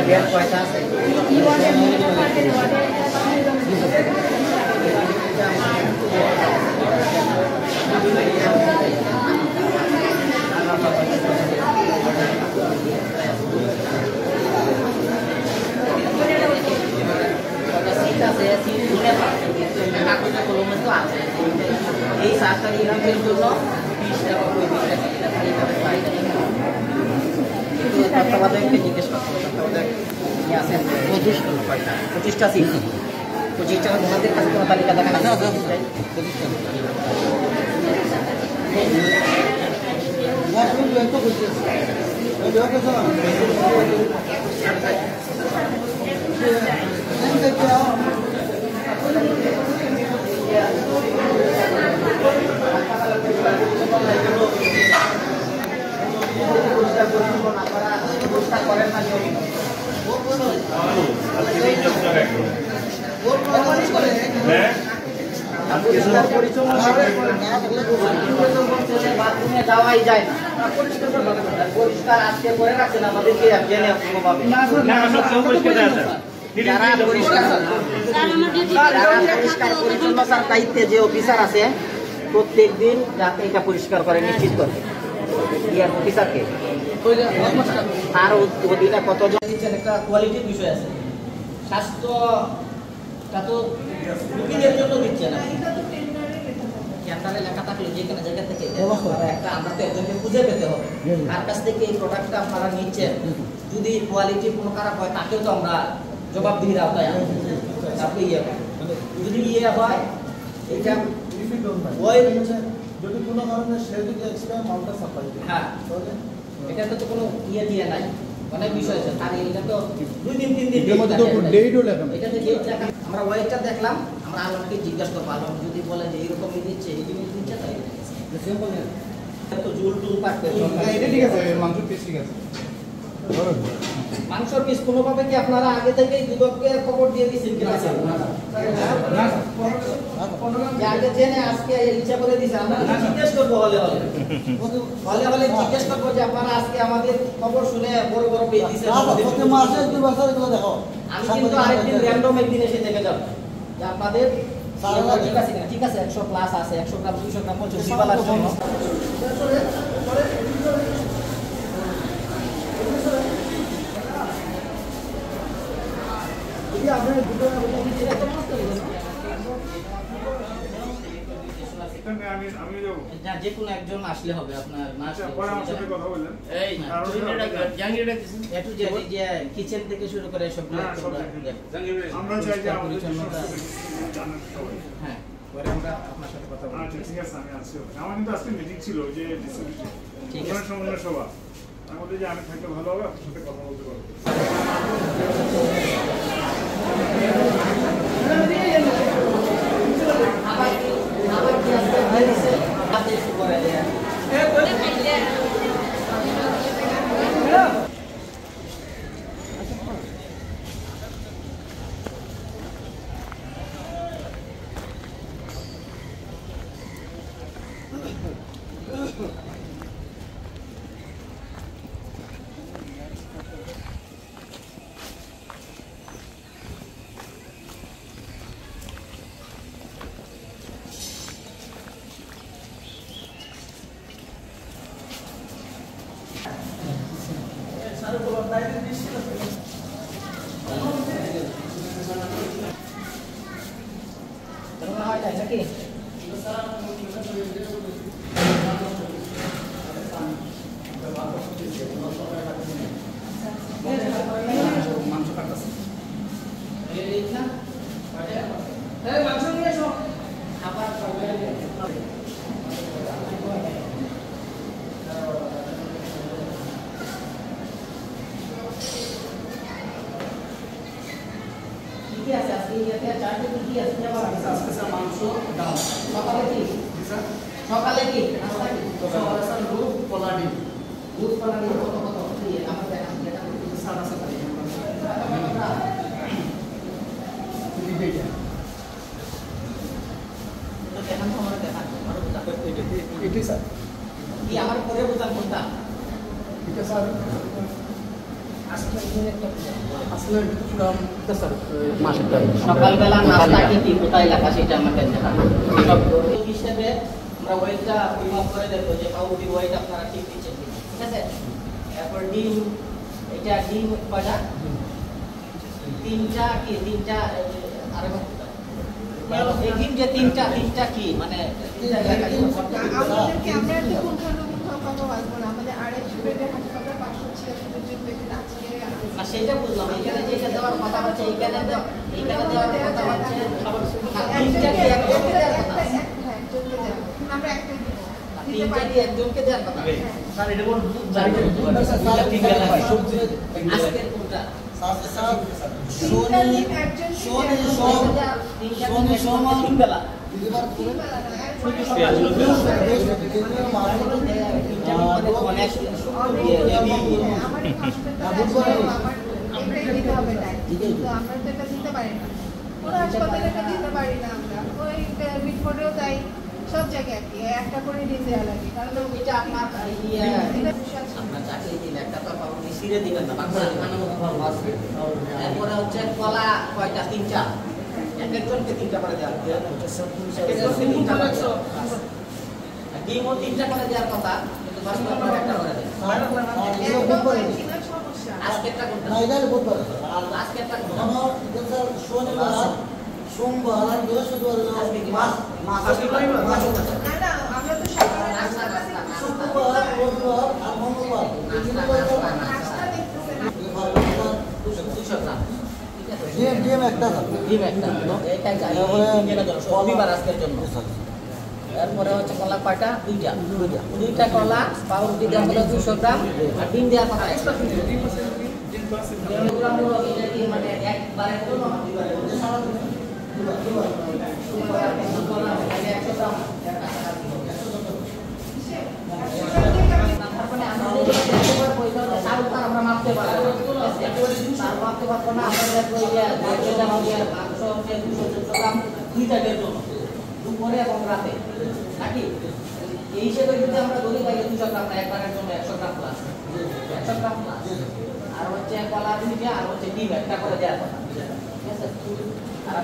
বিয়ার কয়টা আছে এই সাতটা ইরামের জন্য 20 টাকা করে দিতে তত্ত্বাবধায়ককে জিজ্ঞেস করতে হবে তত্ত্বাবধায়ক নিয়ে আসেন 25টা সিট 25 টাকা তোমাদের কাছে কোনো তালিকা দেখা না 25 যাওয়াই যায় না পরিষ্কার আজকে করে রাখছেন আমাদেরকে জেনে যারা পরিচ্ছন্নতার দায়িত্বে যে অফিসার আছে প্রত্যেক দিন যাতে এটা পরিষ্কার করে নিশ্চিত করে ইয়ার অফিসারকে আর অধীনে কতজন দিচ্ছেন একটা কোয়ালিটির বিষয় আছে স্বাস্থ্যটা তো রোগীদের জন্য দিচ্ছে না আপনারা লেখা থাকলে যে কোনো জায়গা থেকে একটা আমরা তো একজনকে খুঁজে পেতে হবে কার কাছ থেকে এই প্রোডাক্টটা আপনারা নিচ্ছেন যদি কোয়ালিটি কোনো খারাপ হয় তাকেও তো আমরা জবাবদিহির আওতায় আপনি যদি হয় এটা ওই যদি কোনো কারণে সে যদি এক্সট্রা মালটা সাপ্লাই হ্যাঁ এটা তো কোনো দিয়ে নাই অনেক বিষয় আছে তার এটা তো 2 দিন 3 দিন এর মধ্যে তো ডেটও লেখা এটাতে ডেট লেখা আমরা ওয়েটটা দেখলাম আমরা আলমকে জিজ্ঞাসা করব আলম যদি বলে যে এরকম দিচ্ছে এই জিনিস দিচ্ছে তাই সিম্পল না তো জুল টুল পাকবে এটা ঠিক আছে মাংস পিস ঠিক আছে মাংসর পিস কোনোভাবে কি আপনারা আগে থেকেই দুদককে খবর দিয়ে দিয়েছেন কিনা না যে আগে জেনে আজকে ইচ্ছা করে দিয়েছেন আমরা জিজ্ঞেস করবো হলে জিজ্ঞেস করবো যে আপনারা আজকে আমাদের খবর শুনে বড় বড় পেয়ে দিয়েছেন আমি কিন্তু আরেকদিন র্যান্ডম একদিন এসে দেখে যাব যে আপনাদের ঠিক আছে 100 প্লাস আছে 100 গ্রাম 200 গ্রাম পর্যন্ত বালার জন্য আপনার দুটো আমি যে কোনো একজন আসলে হবে আপনার কিচেন থেকে শুরু করে সব আমরা চাই যে হ্যাঁ পরে আমরা আপনার সাথে কথা বলবো ঠিক আছে আমি আসছি আমার কিন্তু আজকে মিটিং ছিল যে ঠিক আছে সমন্বয় সভা আমি বলি যে আমি থাকলে ভালো হবে আপনার সাথে কথা বলতে পারবো সকালে কি দুধ পলাডি কত কত আমরা দেখান যেটা সারা সকালে দেখান তো আমরা দেখান এটি স্যার কি আমার পরে বোঝান কোনটা এটা স্যার সকালবেলা নাস্তা কি কোথায় লেখা সেটা আমাকে জানাবেন হিসেবে আমরা ওয়েটটা পরিমাপ করে দেখবো যে পাউরুটির ওয়েট আপনারা ঠিক দিচ্ছেন ঠিক আছে। এরপর ডিম, এটা ডিম কয়টা? তিনটা কি তিনটা আরে এই ডিম যে তিনটা কি মানে আমাদেরকে আমরা তো কোনখানে কথা বলবো না, আমাদের আড়াইশো বেডের হাসপাতাল 586 বেডের আজকে না সেটা বুঝলাম। এখানে যেটা দেওয়ার কথা হচ্ছে এইখানে দেওয়ার কথা হচ্ছে তিনটা কি একজনকে দেওয়ার কথা? আমরা একটা তিনটা কি একজনকে দেওয়ার কথা? স্যার এটা কোন আজকের কোনটা? সব জায়গায় একটা করে ডিম দেওয়া লাগে, কারণ এটা আপনার আপনার চাকরি দিলে একটা তো পাউরুটি সিরে দিবেন না, বাংলা এরপরে হচ্ছে কলা কয়টা? তিনটা। একজনকে তিনটা করে দেওয়ার ডিমও তিনটা করে দেওয়ার কথা, কিন্তু আপনার একটা করে দেন। আজকেরটা কোনটা? আজকেরটা কোনটা? সোমবার বৃহস্পতিবার আমরা তো সকালে শুক্রবার রবিবার আর মঙ্গলবার নাস্তা দেখতেছেন ডিম একটা ডিম একটা এটাই চাই রবিবার আজকের জন্য। এরপরে হচ্ছে কলা কয়টা? দুইটা কলা, পাউরুটি দেওয়া হলো 200 গ্রাম, আর ডিম দেওয়ার কথা 100 গ্রাম। মানে একবারের জন্য আমরা মাপতে পারবো না, দুপুরে এবং রাতে নাকি এই হিসেবে যদি আমরা ধরি তাহলে 200 গ্রাম না, একবারের জন্য 100 গ্রাম প্লাস, 100 গ্রাম প্লাস। আর হচ্ছে কলা দুইটা, আর হচ্ছে ডিম একটা করে দেওয়ার কথা, ঠিক আছে। আর